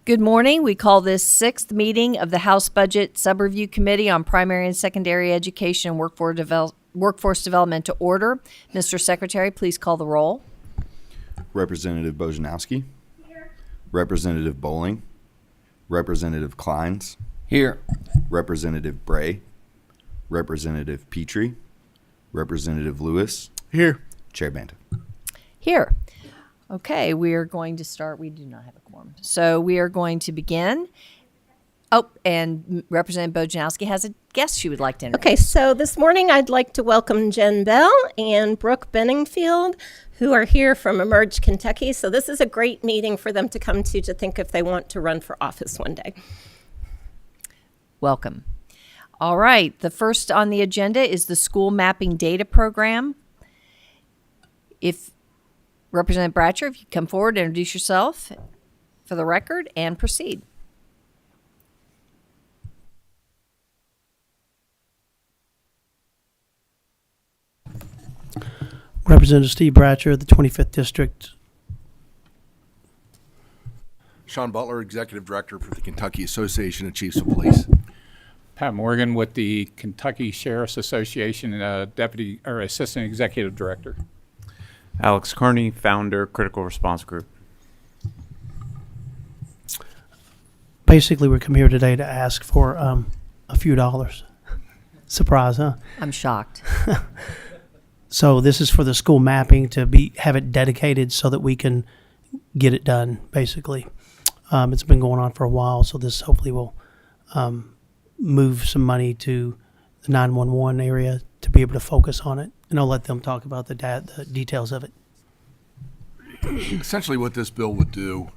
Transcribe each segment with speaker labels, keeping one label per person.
Speaker 1: Good morning. We call this sixth meeting of the House Budget Sub-Review Committee on Primary and Secondary Education and Workforce Development to order. Mr. Secretary, please call the roll.
Speaker 2: Representative Bojanowski. Here. Representative Bowling. Representative Kleins.
Speaker 3: Here.
Speaker 2: Representative Bray. Representative Petrie. Representative Lewis.
Speaker 4: Here.
Speaker 2: Chair Banta.
Speaker 1: Here. Okay, we are going to start. We do not have a quorum. So we are going to begin. Oh, and Representative Bojanowski has a guest she would like to introduce.
Speaker 5: Okay, so this morning I'd like to welcome Jen Bell and Brooke Benningfield, who are here from Emerge, Kentucky. So this is a great meeting for them to come to think if they want to run for office one day.
Speaker 1: Welcome. All right, the first on the agenda is the School Mapping Data Program. If Representative Bratcher, if you come forward, introduce yourself for the record and proceed.
Speaker 4: Representative Steve Bratcher, the 25th District.
Speaker 6: Sean Butler, Executive Director for the Kentucky Association of Chiefs of Police.
Speaker 3: Pat Morgan with the Kentucky Sheriff's Association, Deputy or Assistant Executive Director.
Speaker 7: Alex Carney, founder, Critical Response Group.
Speaker 4: Basically, we come here today to ask for a few dollars. Surprise, huh?
Speaker 1: I'm shocked.
Speaker 4: So this is for the school mapping to have it dedicated so that we can get it done, basically. It's been going on for a while, so this hopefully will move some money to the 911 area to be able to focus on it. And I'll let them talk about the details of it.
Speaker 6: Essentially what this bill would do,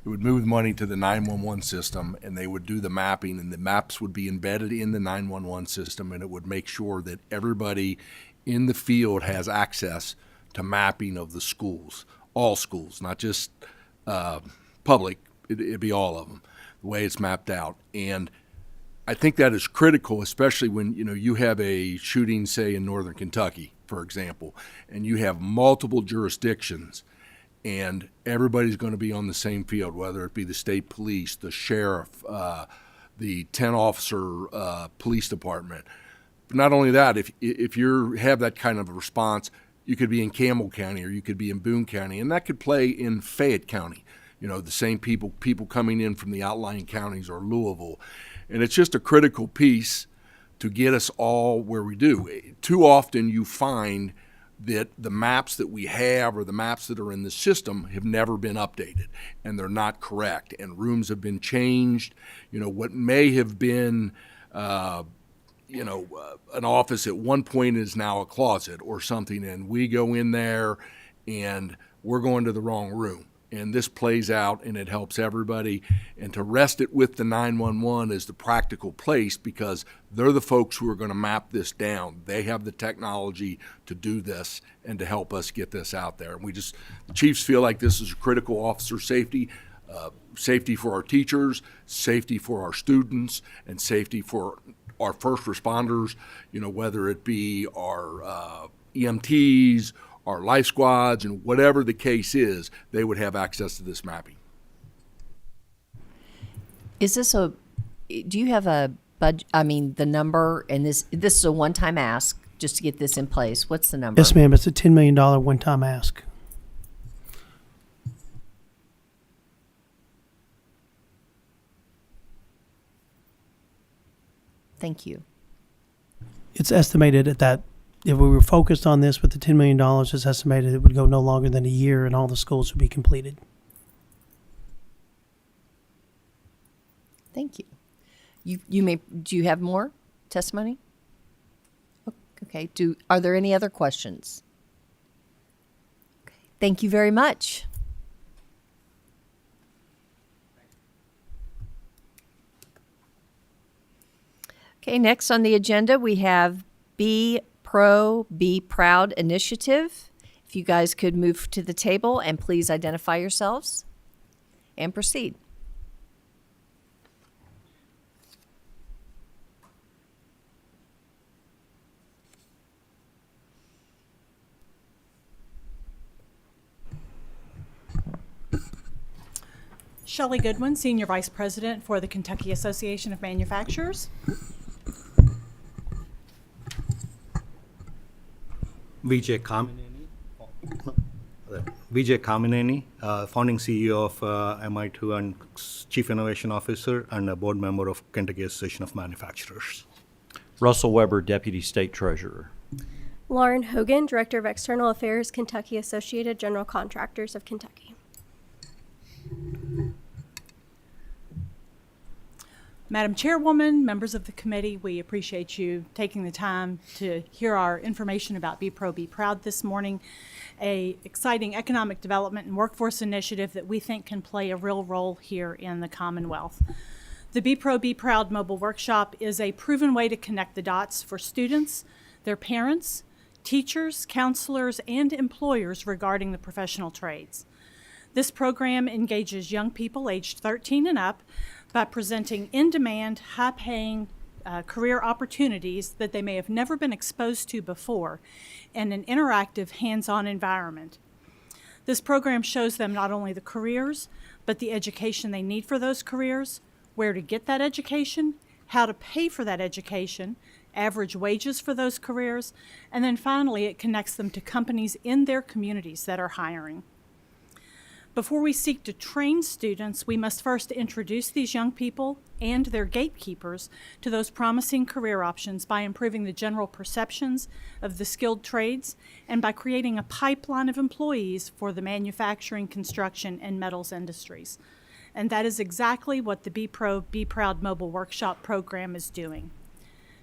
Speaker 6: it would move money to the 911 system, and they would do the mapping, and the maps would be embedded in the 911 system, and it would make sure that everybody in the field has access to mapping of the schools, all schools, not just public, it'd be all of them, the way it's mapped out. And I think that is critical, especially when you have a shooting, say in Northern Kentucky, for example, and you have multiple jurisdictions, and everybody's going to be on the same field, whether it be the state police, the sheriff, the 10-officer police department. But not only that, if you have that kind of a response, you could be in Campbell County or you could be in Boone County, and that could play in Fayette County. The same people coming in from the outlying counties or Louisville. And it's just a critical piece to get us all where we do. Too often you find that the maps that we have or the maps that are in the system have never been updated, and they're not correct, and rooms have been changed. What may have been an office at one point is now a closet or something, and we go in there and we're going to the wrong room. And this plays out, and it helps everybody. And to rest it with the 911 is the practical place, because they're the folks who are going to map this down. They have the technology to do this and to help us get this out there. And the chiefs feel like this is critical officer safety, safety for our teachers, safety for our students, and safety for our first responders, whether it be our EMTs, our life squads, and whatever the case is, they would have access to this mapping.
Speaker 1: Do you have a budget, the number, and this is a one-time ask just to get this in place. What's the number?
Speaker 4: Yes, ma'am. It's a $10 million one-time ask.
Speaker 1: Thank you.
Speaker 4: It's estimated at that. If we were focused on this with the $10 million, it's estimated it would go no longer than a year and all the schools would be completed.
Speaker 1: Thank you. Do you have more testimony? Okay. Are there any other questions? Okay. Thank you very much. Okay, next on the agenda we have Be Proud initiative. If you guys could move to the table and please identify yourselves and proceed.
Speaker 8: Shelley Goodwin, Senior Vice President for the Kentucky Association of Manufacturers.
Speaker 9: Vijay Kamineni, founding CEO of MI2 and Chief Innovation Officer and a board member of Kentucky Association of Manufacturers.
Speaker 10: Russell Weber, Deputy State Treasurer.
Speaker 11: Lauren Hogan, Director of External Affairs, Kentucky Associated General Contractors of Kentucky.
Speaker 8: Madam Chairwoman, members of the committee, we appreciate you taking the time to hear our information about Be Pro, Be Proud this morning, a exciting economic development and workforce initiative that we think can play a real role here in the Commonwealth. The Be Pro, Be Proud mobile workshop is a proven way to connect the dots for students, their parents, teachers, counselors, and employers regarding the professional trades. This program engages young people aged 13 and up by presenting in-demand, high-paying career opportunities that they may have never been exposed to before in an interactive, hands-on environment. This program shows them not only the careers, but the education they need for those careers, where to get that education, how to pay for that education, average wages for those careers, and then finally it connects them to companies in their communities that are hiring. Before we seek to train students, we must first introduce these young people and their gatekeepers to those promising career options by improving the general perceptions of the skilled trades and by creating a pipeline of employees for the manufacturing, construction, and metals industries. And that is exactly what the Be Pro, Be Proud mobile workshop program is doing.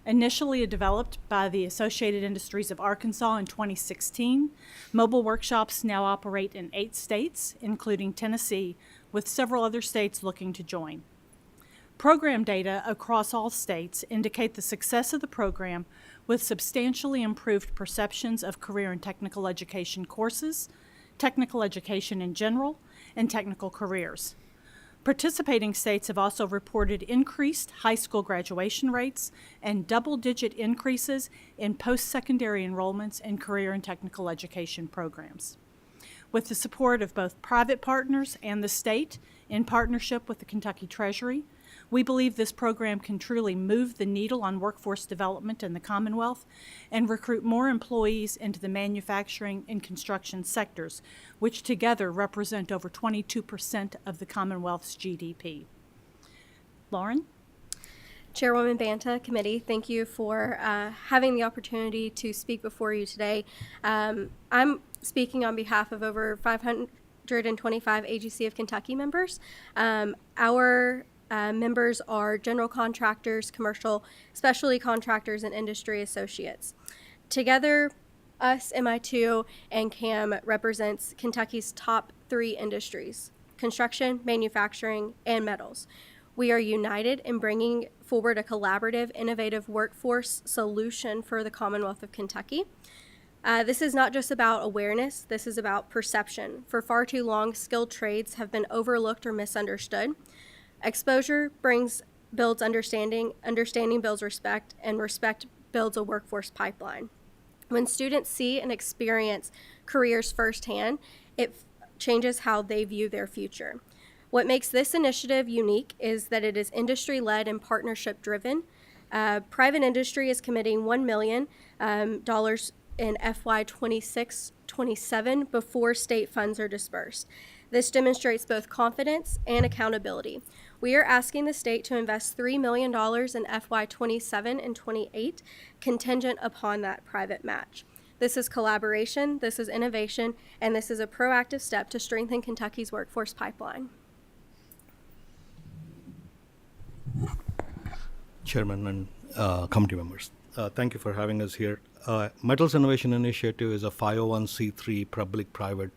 Speaker 8: Initially developed by the Associated Industries of Arkansas in 2016, mobile workshops now operate in 8 states, including Tennessee, with several other states looking to join. Program data across all states indicate the success of the program with substantially improved perceptions of career and technical education courses, technical education in general, and technical careers. Participating states have also reported increased high school graduation rates and double-digit increases in post-secondary enrollments in career and technical education programs. With the support of both private partners and the state, in partnership with the Kentucky Treasury, we believe this program can truly move the needle on workforce development in the Commonwealth and recruit more employees into the manufacturing and construction sectors, which together represent over 22% of the Commonwealth's GDP. Lauren?
Speaker 11: Chairwoman Banta, committee, thank you for having the opportunity to speak before you today. I'm speaking on behalf of over 525 AGC of Kentucky members. Our members are general contractors, commercial specialty contractors, and industry associates. Together, us, MI2, and CAM represents Kentucky's top 3 industries: construction, manufacturing, and metals. We are united in bringing forward a collaborative, innovative workforce solution for the Commonwealth of Kentucky. This is not just about awareness, this is about perception. For far too long, skilled trades have been overlooked or misunderstood. Exposure builds understanding, understanding builds respect, and respect builds a workforce pipeline. When students see and experience careers firsthand, it changes how they view their future. What makes this initiative unique is that it is industry-led and partnership-driven. Private industry is committing $1 million in FY 26-27 before state funds are dispersed. This demonstrates both confidence and accountability. We are asking the state to invest $3 million in FY 27 and 28, contingent upon that private match. This is collaboration, this is innovation, and this is a proactive step to strengthen Kentucky's workforce pipeline.
Speaker 9: Chairman and committee members, thank you for having us here. Metals Innovation Initiative is a 501c3 public-private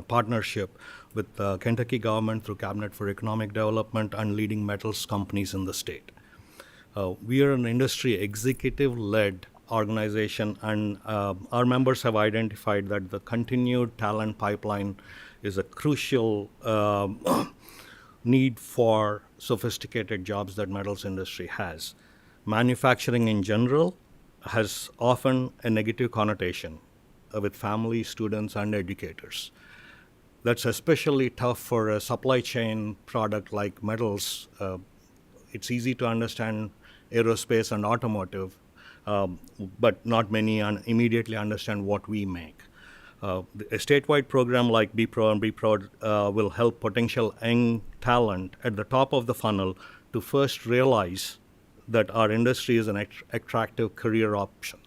Speaker 9: partnership with the Kentucky government through Cabinet for Economic Development and leading metals companies in the state. We are an industry executive-led organization, and our members have identified that the continued talent pipeline is a crucial need for sophisticated jobs that metals industry has. Manufacturing in general has often a negative connotation with families, students, and educators. That's especially tough for a supply chain product like metals. It's easy to understand aerospace and automotive, but not many immediately understand what we make. A statewide program like BPRO and BPRO will help potential young talent at the top of the funnel to first realize that our industry is an attractive career option.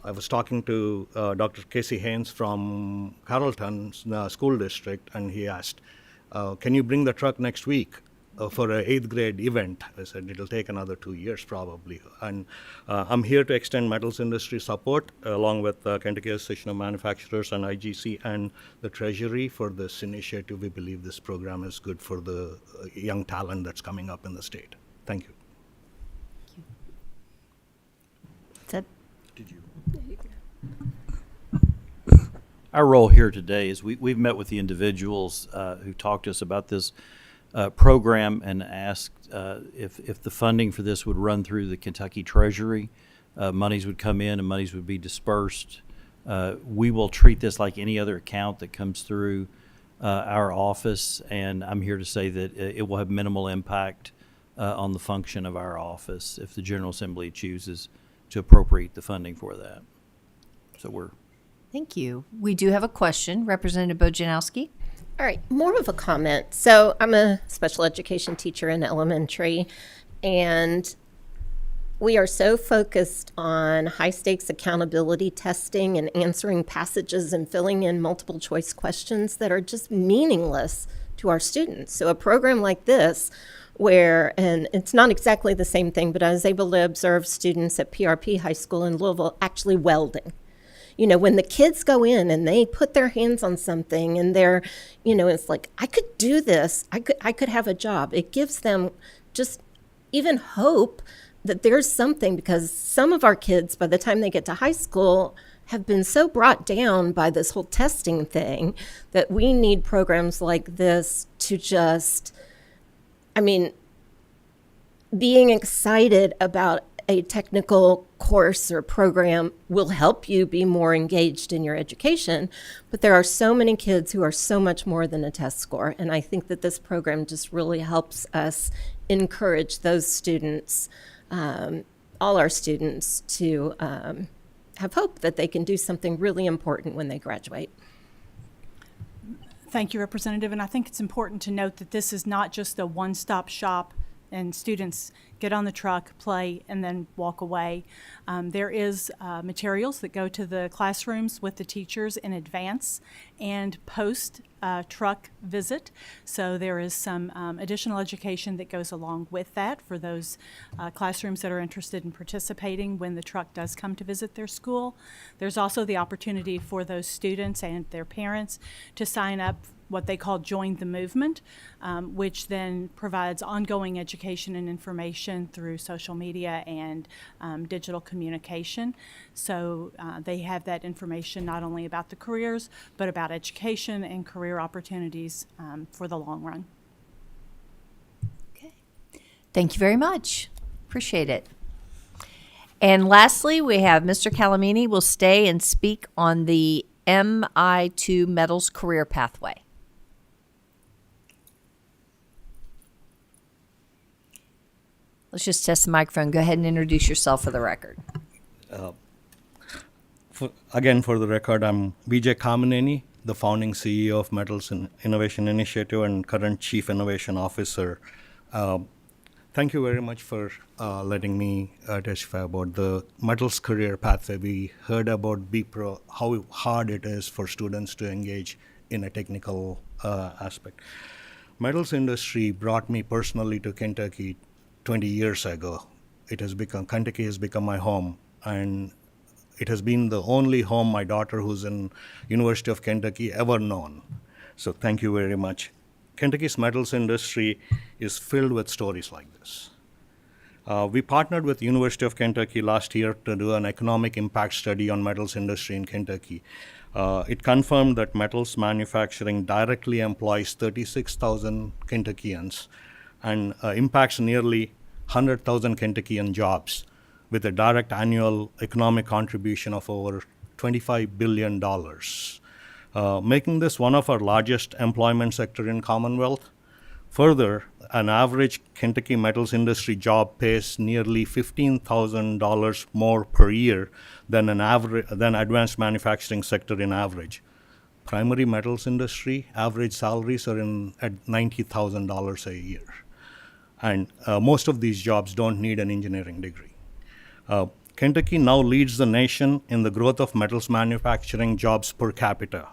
Speaker 9: I was talking to Dr. Casey Haynes from Carrollton School District, and he asked, can you bring the truck next week for an 8th grade event? I said, it'll take another 2 years probably. And I'm here to extend metals industry support along with Kentucky Association of Manufacturers and IGC and the Treasury for this initiative. We believe this program is good for the young talent that's coming up in the state. Thank you.
Speaker 1: That
Speaker 10: Our role here today is we've met with the individuals who talked to us about this program and asked if the funding for this would run through the Kentucky Treasury. Monies would come in and monies would be dispersed. We will treat this like any other account that comes through our office, and I'm here to say that it will have minimal impact on the function of our office if the General Assembly chooses to appropriate the funding for that. So
Speaker 1: Thank you. We do have a question. Representative Bojanowski.
Speaker 5: All right, more of a comment. So I'm a special education teacher in elementary, and we are so focused on high-stakes accountability testing and answering passages and filling in multiple choice questions that are just meaningless to our students. So a program like this, where, and it's not exactly the same thing, but I was able to observe students at PRP High School in Louisville actually welding. You know, when the kids go in and they put their hands on something and they're, you know, it's like, I could do this. I could have a job. It gives them just even hope that there's something, because some of our kids, by the time they get to high school, have been so brought down by this whole testing thing that we need programs like this to just, I mean, being excited about a technical course or program will help you be more engaged in your education, but there are so many kids who are so much more than a test score, and I think that this program just really helps us encourage those students, all our students, to have hope that they can do something really important when they graduate.
Speaker 8: Thank you, Representative. And I think it's important to note that this is not just a one-stop shop and students get on the truck, play, and then walk away. There is materials that go to the classrooms with the teachers in advance and post truck visit. So there is some additional education that goes along with that for those classrooms that are interested in participating when the truck does come to visit their school. There's also the opportunity for those students and their parents to sign up what they call Join the Movement, which then provides ongoing education and information through social media and digital communication. So they have that information not only about the careers, but about education and career opportunities for the long run.
Speaker 1: Okay. Thank you very much. Appreciate it. And lastly, we have Mr. Calamini will stay and speak on the MI2 Metals Career Pathway. Let's just test the microphone. Go ahead and introduce yourself for the record.
Speaker 9: For the record, I'm Vijay Kamaneni, the founding CEO of Metals Innovation Initiative and current Chief Innovation Officer. Thank you very much for letting me testify about the Metals Career Pathway. We heard about BPRO, how hard it is for students to engage in a technical aspect. Metals industry brought me personally to Kentucky 20 years ago. Kentucky has become my home, and it has been the only home my daughter, who's in University of Kentucky, ever known. So thank you very much. Kentucky's metals industry is filled with stories like this. We partnered with University of Kentucky last year to do an economic impact study on metals industry in Kentucky. It confirmed that metals manufacturing directly employs 36,000 Kentuckians and impacts nearly 100,000 Kentuckian jobs with a direct annual economic contribution of over $25 billion. making this one of our largest employment sector in Commonwealth. Further, an average Kentucky metals industry job pays nearly $15,000 more per year than than advanced manufacturing sector in average. Primary metals industry average salaries are at $90,000 a year, and most of these jobs don't need an engineering degree. Kentucky now leads the nation in the growth of metals manufacturing jobs per capita,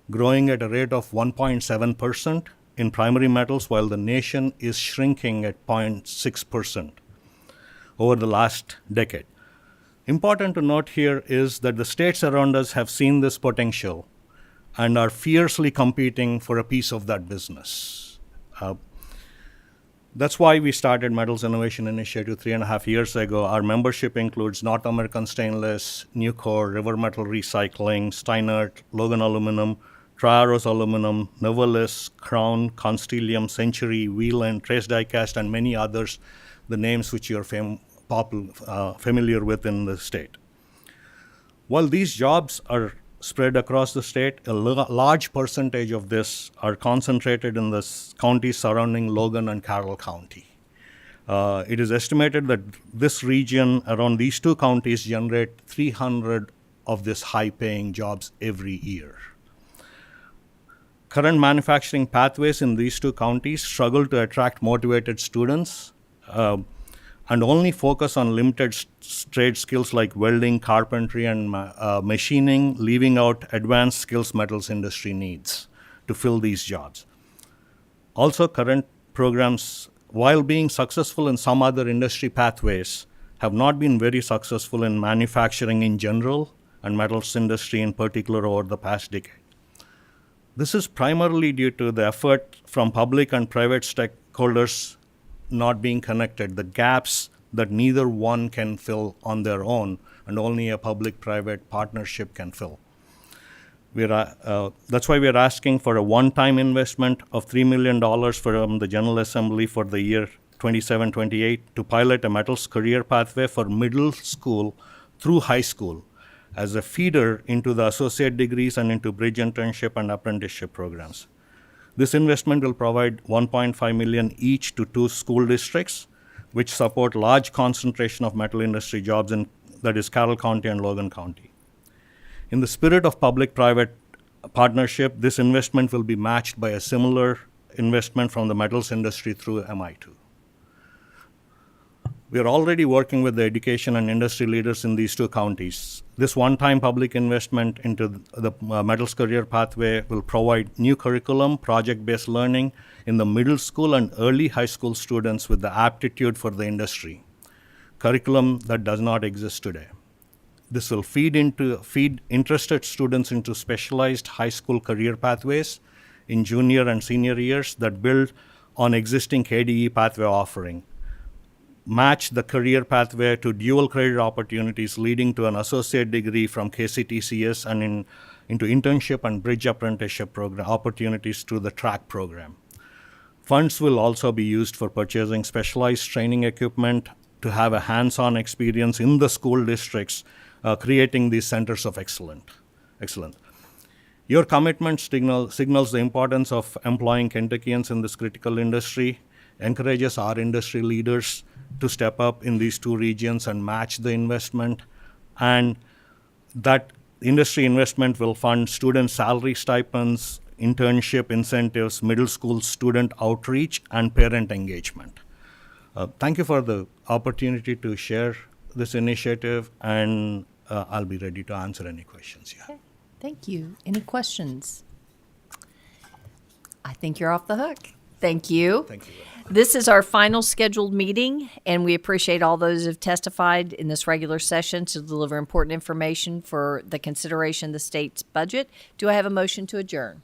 Speaker 9: growing at a rate of 1.7% in primary metals, while the nation is shrinking at 0.6% over the last decade. Important to note here is that the states around us have seen this potential and are fiercely competing for a piece of that business. That's why we started Metals Innovation Initiative 3.5 years ago. Our membership includes North American Stainless, Nucor, River Metal Recycling, Steinert, Logan Aluminum, Triaros Aluminum, Novelis, Crown, Constellium, Century, Wheelan, Trace Diecast, and many others, the names which you're familiar with in the state. While these jobs are spread across the state, a large percentage of this are concentrated in the counties surrounding Logan and Carroll County. It is estimated that this region around these two counties generate 300 of these high-paying jobs every year. Current manufacturing pathways in these two counties struggle to attract motivated students and only focus on limited trade skills like welding, carpentry, and machining, leaving out advanced skills metals industry needs to fill these jobs. Also, current programs, while being successful in some other industry pathways, have not been very successful in manufacturing in general and metals industry in particular over the past decade. This is primarily due to the effort from public and private stakeholders not being connected, the gaps that neither one can fill on their own and only a public-private partnership can fill. That's why we are asking for a one-time investment of $3 million from the General Assembly for the year 27-28 to pilot a metals career pathway for middle school through high school as a feeder into the associate degrees and into bridge internship and apprenticeship programs. This investment will provide $1.5 million each to 2 school districts, which support large concentration of metal industry jobs in, that is, Carroll County and Logan County. In the spirit of public-private partnership, this investment will be matched by a similar investment from the metals industry through MI2. We are already working with the education and industry leaders in these two counties. This one-time public investment into the metals career pathway will provide new curriculum, project-based learning in the middle school and early high school students with the aptitude for the industry, curriculum that does not exist today. This will feed interested students into specialized high school career pathways in junior and senior years that build on existing KDE pathway offering, match the career pathway to dual credit opportunities leading to an associate degree from KCTCS and into internship and bridge apprenticeship program opportunities through the TRACK program. Funds will also be used for purchasing specialized training equipment to have a hands-on experience in the school districts, creating these centers of excellence. Your commitment signals the importance of employing Kentuckians in this critical industry, encourages our industry leaders to step up in these two regions and match the investment, and that industry investment will fund student salary stipends, internship incentives, middle school student outreach, and parent engagement. Thank you for the opportunity to share this initiative, and I'll be ready to answer any questions.
Speaker 1: Okay. Thank you. Any questions? I think you're off the hook. Thank you.
Speaker 9: Thank you.
Speaker 1: This is our final scheduled meeting, and we appreciate all those who have testified in this regular session to deliver important information for the consideration of the state's budget. Do I have a motion to adjourn?